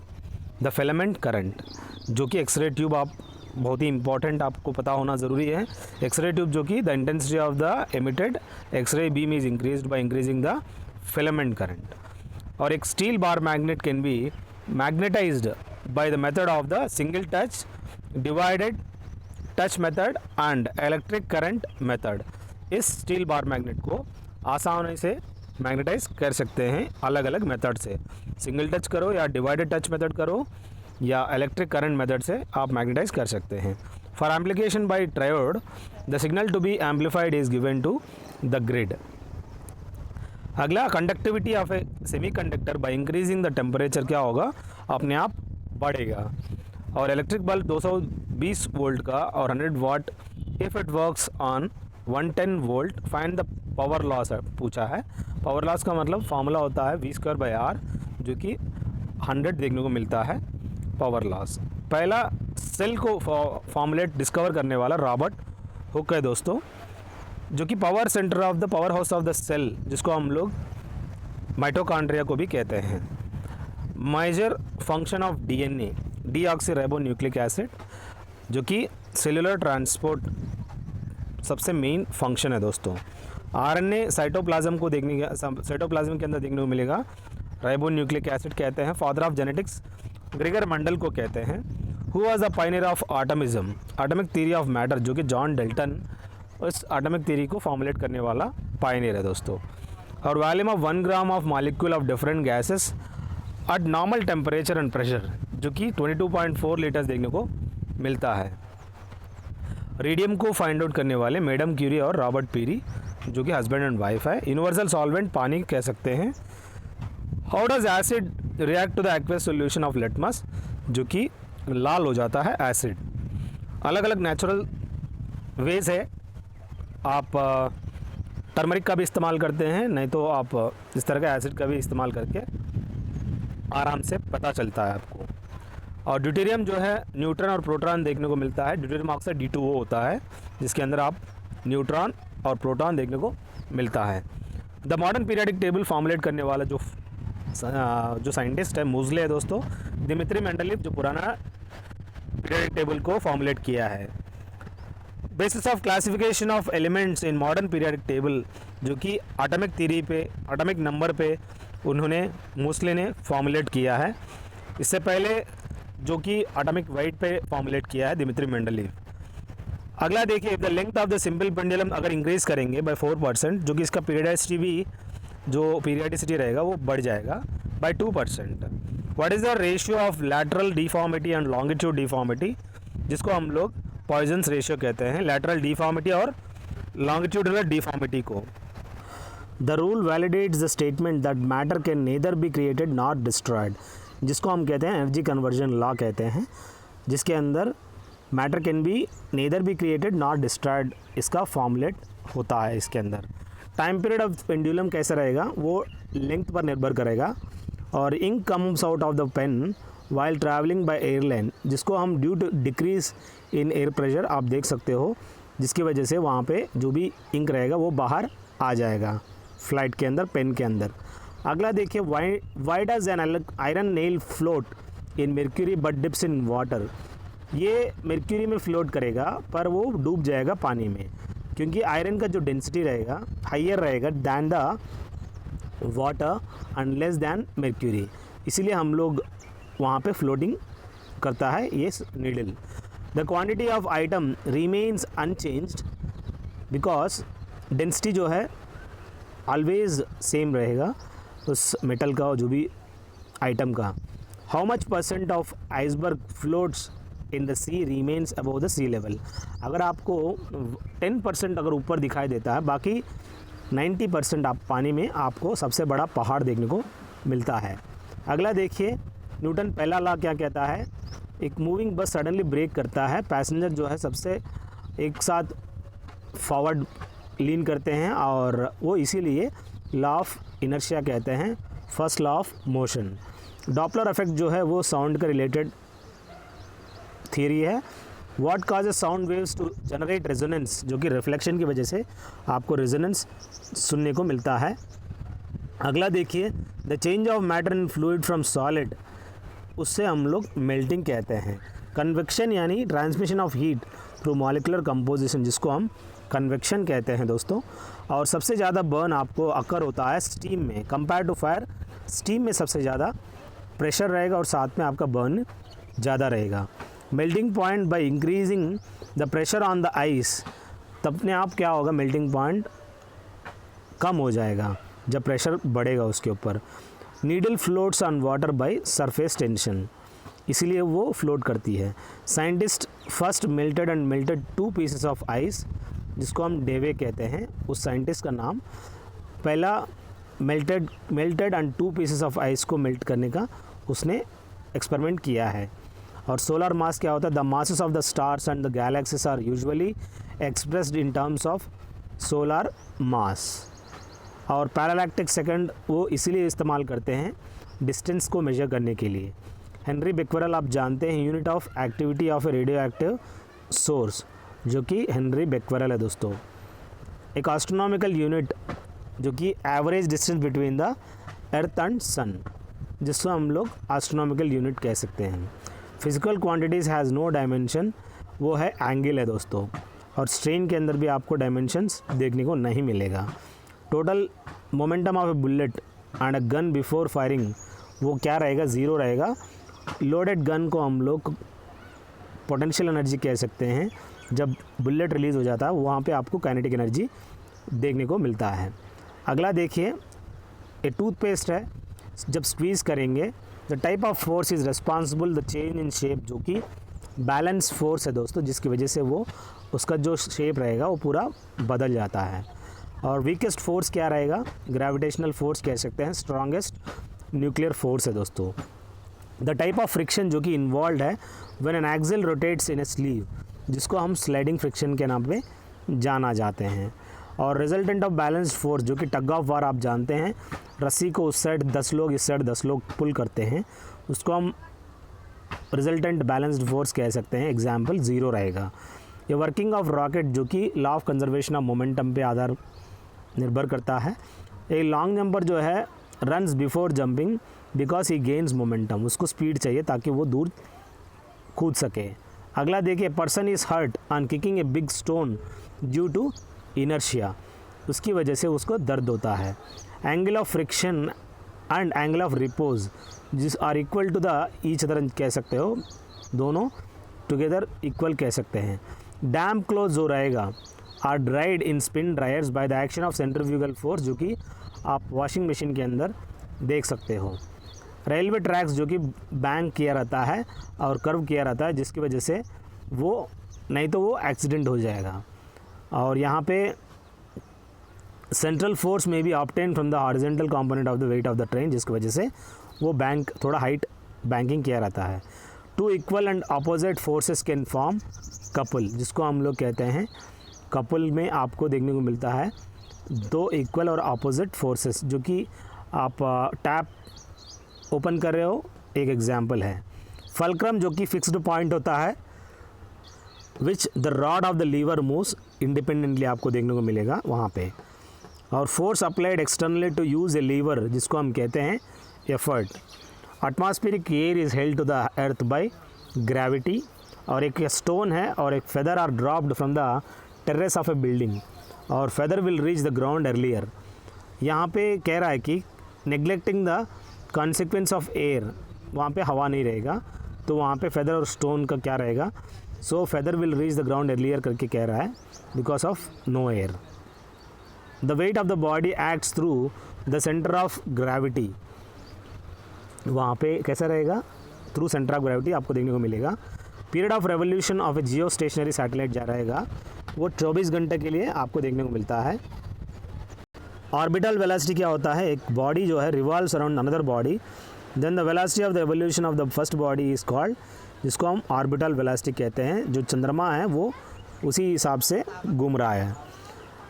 the filament current. जो कि x ray tube आप बहुत ही इंपॉर्टेंट आपको पता होना ज़रूरी है. एक्सरे ट्यूब जो कि the intensity of the emitted X-ray beam is increased by increasing the filament current. और एक steel bar magnet can be magnetised by the method of the single touch, divided touch method and electric current method. इस steel bar magnet को आसानी से magnetise कर सकते हैं अलग अलग मेथड से. सिंगल टच करो या डिवाइडेड टच मेथड करो या इलेक्ट्रिक करंट मेथड से आप मैग्नेटाइज कर सकते हैं. For amplification by triode the signal to be amplified is given to the grid. अगला, conductivity of a semi conductor by increasing the temperature क्या होगा, अपने आप बढ़ेगा. और इलेक्ट्रिक बल्ब 220 वोल्ट का और 100 watt if it works on 110 volt find the power loss पूछा है. पावर लॉस का मतलब फॉर्मूला होता है V²/R, जो कि 100 देखने को मिलता है पावर लॉस. पहला सेल को फॉर्मुलेट डिस्कवर करने वाला रॉबर्ट हुक है दोस्तों, जो कि power centre of the power house of the cell, जिसको हम लोग माइटोकॉन्ड्रिया को भी कहते हैं। Major function of DNA, deoxyribonucleic acid, जो कि सेलुलर ट्रांसपोर्ट सबसे मेन फंक्शन है दोस्तों। आरएनए साइटोप्लाज्म के अंदर देखने को मिलेगा, राइबोन्यूक्लिक एसिड कहते हैं। Father of genetics Gregor Mendel को कहते हैं। Who was the pioneer of atomism, atomic theory of matter, जो कि जॉन डाल्टन उस एटॉमिक थ्योरी को फॉर्मुलेट करने वाला पायनियर है दोस्तों। और volume of 1 gram of molecule of different gases at normal temperature and pressure, जो कि 22.4 लीटर्स देखने को मिलता है। रेडियम को फाइंड आउट करने वाले मैडम क्यूरी और रॉबर्ट पीरी, जो कि हस्बैंड एंड वाइफ है। यूनिवर्सल सॉल्वेंट पानी कह सकते हैं। How does acid react to the aqueous solution of litmus, जो कि लाल हो जाता है एसिड। अलग अलग नेचुरल वेज है, आप टर्मरिक का भी इस्तेमाल करते हैं, नहीं तो आप इस तरह का एसिड का भी इस्तेमाल करके आराम से पता चलता है आपको। और ड्यूटेरियम जो है न्यूट्रॉन और प्रोटॉन देखने को मिलता है। ड्यूटेरियम ऑक्साइड D2O होता है, जिसके अंदर आप न्यूट्रॉन और प्रोटॉन देखने को मिलता है। The modern periodic table formulate करने वाला जो साइंटिस्ट है मोज़ले है दोस्तों, दिमित्री मेंडलीव, जो पुराना पीरियडिक टेबल को फॉर्मुलेट किया है। Basis of classification of elements in modern periodic table, जो कि एटॉमिक थ्योरी पे, एटॉमिक नंबर पे उन्होंने मोज़ले ने फॉर्मुलेट किया है। इससे पहले जो कि एटॉमिक वेट पे फॉर्मुलेट किया है दिमित्री मेंडलीव। अगला देखिए, the length of the simple pendulum अगर इंक्रीज करेंगे बाय 4%, जो कि इसका पीरियडिसिटी भी जो पीरियडिसिटी रहेगा वो बढ़ जाएगा by 2%। What is the ratio of lateral deformity and longitude deformity, जिसको हम लोग पॉइजन्स रेशियो कहते हैं, लैटरल डिफॉर्मिटी और लॉन्गिट्यूडल डिफॉर्मिटी को। The rule validates the statement that matter can neither be created not destroyed, जिसको हम कहते हैं एनर्जी कन्वर्जन लॉ कहते हैं, जिसके अंदर matter can be nether be created not destroyed इसका फॉर्मुलेट होता है इसके अंदर। टाइम पीरियड ऑफ पेंडुलम कैसा रहेगा वो लेंथ पर निर्भर करेगा। और ink comes out of the pen while travelling by airline, जिसको हम due to decrease in air pressure आप देख सकते हो, जिसकी वजह से वहाँ पे जो भी इंक रहेगा वो बाहर आ जाएगा फ्लाइट के अंदर, पेन के अंदर। अगला देखिए, why does an iron nail float in mercury but dips in water. ये मर्क्यूरी में फ्लोट करेगा पर वो डूब जाएगा पानी में, क्योंकि आयरन का जो डेंसिटी रहेगा हाइयर रहेगा than the water and less than mercury, इसीलिए हम लोग वहाँ पे फ्लोटिंग करता है ये needle. The quantity of item remains unchanged because density जो है ऑलवेज सेम रहेगा उस मेटल का और जो भी आइटम का। How much % of iceberg floats in the sea remains above the sea level. अगर आपको 10% अगर ऊपर दिखाई देता है, बाकी 90% आप पानी में आपको सबसे बड़ा पहाड़ देखने को मिलता है। अगला देखिए, न्यूटन पहला लॉ क्या कहता है, एक मूविंग बस सडनली ब्रेक करता है, पैसेंजर जो है सबसे एक साथ फॉरवर्ड लीन करते हैं, और वो इसीलिए लॉ ऑफ इनर्शिया कहते हैं, first law of motion. Doppler effect जो है वो साउंड का रिलेटेड थियरी है। What causes sound waves to generate resonance, जो कि रिफ्लेक्शन की वजह से आपको रेजोनेंस सुनने को मिलता है। अगला देखिए, the change of matter in fluid from solid, उससे हम लोग मेल्टिंग कहते हैं। कन्वेक्शन यानी transmission of heat through molecular composition, जिसको हम कन्वेक्शन कहते हैं दोस्तों। और सबसे ज़्यादा बर्न आपको अकर होता है स्टीम में, कंपेयर टू फायर। स्टीम में सबसे ज़्यादा प्रेशर रहेगा और साथ में आपका बर्न ज़्यादा रहेगा। Melting point by increasing the pressure on the ice, तब अपने आप क्या होगा, मेल्टिंग पॉइंट कम हो जाएगा जब प्रेशर बढ़ेगा उसके ऊपर। Needle floats on water by surface tension, इसीलिए वो फ्लोट करती है। Scientist first melted and melted 2 pieces of ice, जिसको हम डेवे कहते हैं, उस साइंटिस्ट का नाम। पहला melted and 2 pieces of ice को मेल्ट करने का उसने एक्सपेरिमेंट किया है। और सोलर मास क्या होता है, the masses of the stars and the galaxies are usually expressed in terms of solar mass. और पैरालैक्टिक सेकंड वो इसीलिए इस्तेमाल करते हैं डिस्टेंस को मेजर करने के लिए। हेनरी बेक्वेरेल आप जानते हैं, unit of activity of A radio active source, जो कि हेनरी बेक्वेरेल है दोस्तों। एक एस्ट्रोनॉमिकल यूनिट जो कि average distance between the earth and sun, जिसको हम लोग एस्ट्रोनॉमिकल यूनिट कह सकते हैं। Physical quantities has no dimension, वो है एंगल है दोस्तों, और स्ट्रेन के अंदर भी आपको डायमेंशंस देखने को नहीं मिलेगा। Total momentum of A bullet and a gun before firing वो क्या रहेगा, ज़ीरो रहेगा। लोडेड गन को हम लोग पोटेंशियल एनर्जी कह सकते हैं। जब बुलेट रिलीज़ हो जाता है वहाँ पे आपको काइनेटिक एनर्जी देखने को मिलता है। अगला देखिए, ये टूथपेस्ट है, जब स्क्वीज़ करेंगे the type of force is responsible the change in shape, जो कि बैलेंस फोर्स है दोस्तों, जिसकी वजह से वो उसका जो शेप रहेगा वो पूरा बदल जाता है। और वीकेस्ट फोर्स क्या रहेगा, ग्रेविटेशनल फोर्स कह सकते हैं। स्ट्रॉन्गेस्ट न्यूक्लियर फोर्स है दोस्तों। द टाइप ऑफ फ्रिक्शन जो कि इन्वॉल्व है when an axle rotates in a sleeve, जिसको हम स्लाइडिंग फ्रिक्शन के नाम पे जाना जाते हैं। और रिजल्टेंट ऑफ बैलेंस्ड फोर्स जो कि टग ऑफ वार आप जानते हैं, रस्सी को उस साइड 10 लोग इस साइड 10 लोग पुल करते हैं, उसको हम रिजल्टेंट बैलेंस्ड फोर्स कह सकते हैं। एग्जाम्पल 0 रहेगा। ये वर्किंग ऑफ रॉकेट जो कि law of conservation of momentum पे आधार निर्भर करता है। एक लॉन्ग जंपर जो है runs before jumping because he gains momentum, उसको स्पीड चाहिए ताकि वो दूर कूद सके। अगला देखिए, person is hurt on kicking a big stone due to inertia, उसकी वजह से उसको दर्द होता है। Angle of friction and angle of repose जिस are equal to the each other कह सकते हो, दोनों टुगेदर इक्वल कह सकते हैं। डैम क्लोथ जो रहेगा are dried in spin dryers by the action of centrifugal force, जो कि आप वॉशिंग मशीन के अंदर देख सकते हो। रेलवे ट्रैक्स जो कि बैंक किया रहता है और कर्व किया रहता है, जिसकी वजह से वो नहीं तो वो एक्सीडेंट हो जाएगा। और यहाँ पे सेंट्रल फोर्स में भी obtain from the horizontal component of the weight of the train, जिसकी वजह से वो बैंक थोड़ा हाइट बैंकिंग किया रहता है। Two equal and opposite forces can form couple, जिसको हम लोग कहते हैं कपल में आपको देखने को मिलता है 2 इक्वल और अपोजिट फोर्सेस, जो कि आप टैप ओपन कर रहे हो, एक एग्जाम्पल है। फल्क्रम जो कि फिक्स्ड पॉइंट होता है, which the rod of the lever moves independently आपको देखने को मिलेगा वहाँ पे। और force applied externally to use a lever, जिसको हम कहते हैं effort. Atmospheric air is held to the earth by gravity. और एक स्टोन है और एक feather are dropped from the terrace of a building और feather will reach the ground earlier. यहाँ पे कह रहा है कि neglecting the consequence of air, वहाँ पे हवा नहीं रहेगा तो वहाँ पे फेदर और स्टोन का क्या रहेगा, so feather will reach the ground earlier करके कह रहा है because of no air. The weight of the body acts through the centre of gravity, वहाँ पे कैसा रहेगा, थ्रू सेंटर ऑफ ग्रेविटी आपको देखने को मिलेगा। Period of revolution of A Jio stationery satellite जा रहेगा, वो 24 घंटे के लिए आपको देखने को मिलता है। ऑर्बिटल वेलोसिटी क्या होता है, एक बॉडी जो है revolves around another body, then the velocity of the evolution of the first body is called, जिसको हम ऑर्बिटल वेलोसिटी कहते हैं। जो चंद्रमा है वो उसी हिसाब से घूम रहा है।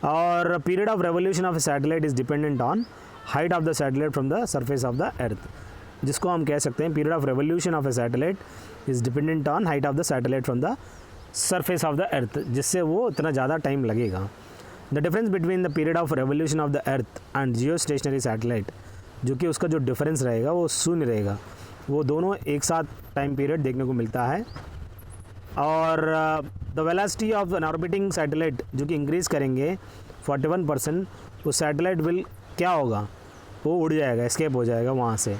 और period of revolution of A satellite is dependent on height of the satellite from the surface of the अर्थ, जिसको हम कह सकते हैं period of revolution of A satellite is dependent on height of the satellite from the surface of the अर्थ, जिससे वो इतना ज़्यादा time लगेगा। The difference between the period of revolution of the earth and Jio stationery satellite, जो कि उसका जो difference रहेगा वो शून्य रहेगा, वो दोनों एक साथ टाइम पीरियड देखने को मिलता है। और the velocity of an orbiting satellite जो कि इंक्रीज़ करेंगे 41%, वो सैटेलाइट विल क्या होगा, वो उड़ जाएगा, एस्केप हो जाएगा वहाँ से।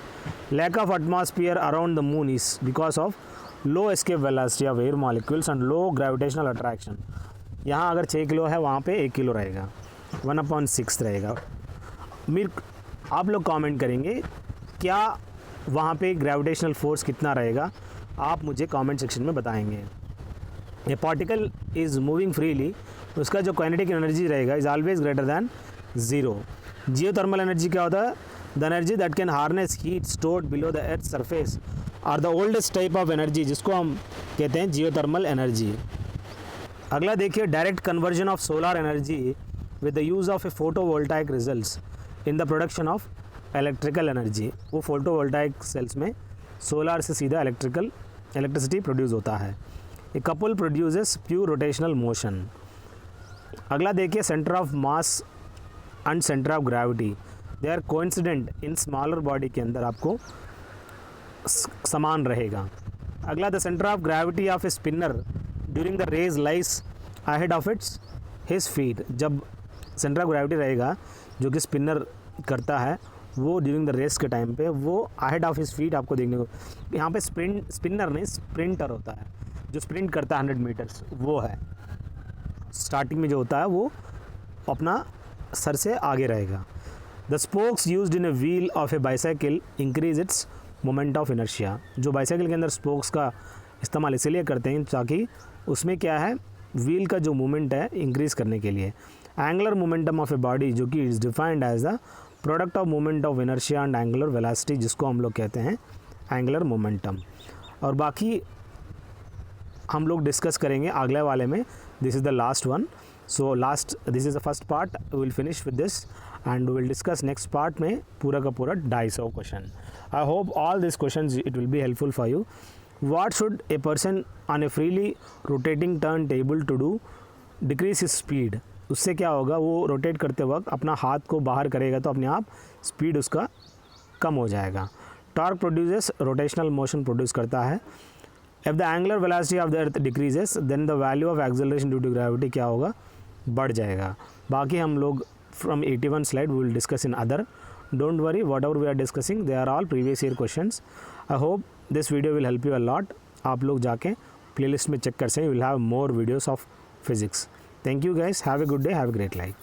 Lack of atmosphere around the moon is because of low escape velocity of air molecules and low gravitational attraction. यहाँ अगर 6 किलो है वहाँ पे 1 किलो रहेगा, 1/6 रहेगा। आप लोग कमेंट करेंगे क्या वहाँ पे ग्रेविटेशनल फोर्स कितना रहेगा, आप मुझे कमेंट सेक्शन में बताएंगे। A particle is moving freely, उसका जो काइनेटिक एनर्जी रहेगा is always greater than 0। Geothermal energy क्या होता है, the energy that can harness heat stored below the earth surface और the oldest type of energy, जिसको हम कहते हैं जियोथर्मल एनर्जी। अगला देखिए, direct conversion of solar energy with the use of a photovoltaic results in the production of electrical energy. वो photovoltaic sales में solar से सीधा इलेक्ट्रिसिटी प्रोड्यूस होता है। A couple produces pure rotational motion. अगला देखिए, centre of mass and centre of gravity. They are coincident in smaller body के अंदर आपको समान रहेगा। अगला, the centre of gravity of a spinner during the race lies ahead of its his feet. जब centre of gravity रहेगा जो कि स्पिनर करता है वो ड्यूरिंग द रेस के टाइम पे वो अहेड ऑफ हिज फीट आपको देखने को, यहाँ पे स्पिनर नहीं स्प्रिंटर होता है, जो स्प्रिंट करता है 100 मीटर्स, वो है स्टार्टिंग में जो होता है वो अपना सर से आगे रहेगा। The spokes used in a wheel of A bicycle increase its moment of inertia. जो बाईसाइकिल के अंदर स्पोक्स का इस्तेमाल इसीलिए करते हैं ताकि उसमें क्या है, व्हील का जो मूवमेंट है इंक्रीज करने के लिए। Angular momentum of a body जो कि is defined as the product of moment of inertia and angular velocity, जिसको हम लोग कहते हैं एंगुलर मोमेंटम। और बाकी हम लोग डिस्कस करेंगे अगले वाले में। This is the last one, so this is the first part, we will finish with this and we will discuss next part में पूरा का पूरा 250 question. I hope all this question it will be helpful for you. What should a person on a freely rotating turntable to do? Decrease his speed। उससे क्या होगा, वो rotate करते वक्त अपना हाथ को बाहर करेगा तो अपने आप स्पीड उसका कम हो जाएगा। Torque produces rotational motion produce करता है। If the angular velocity of the earth decreases then the value of acceleration due to gravity क्या होगा, बढ़ जाएगा। बाकी हम लोग from 81 slide we will discuss in other. Don't worry, whatever we are discussing they are all previous year questions. I hope this video will help you a lot. आप लोग जाके प्लेलिस्ट में चेक कर सकते हैं, you will have more videos of physics. Thank you guys, have a good day, have a great life.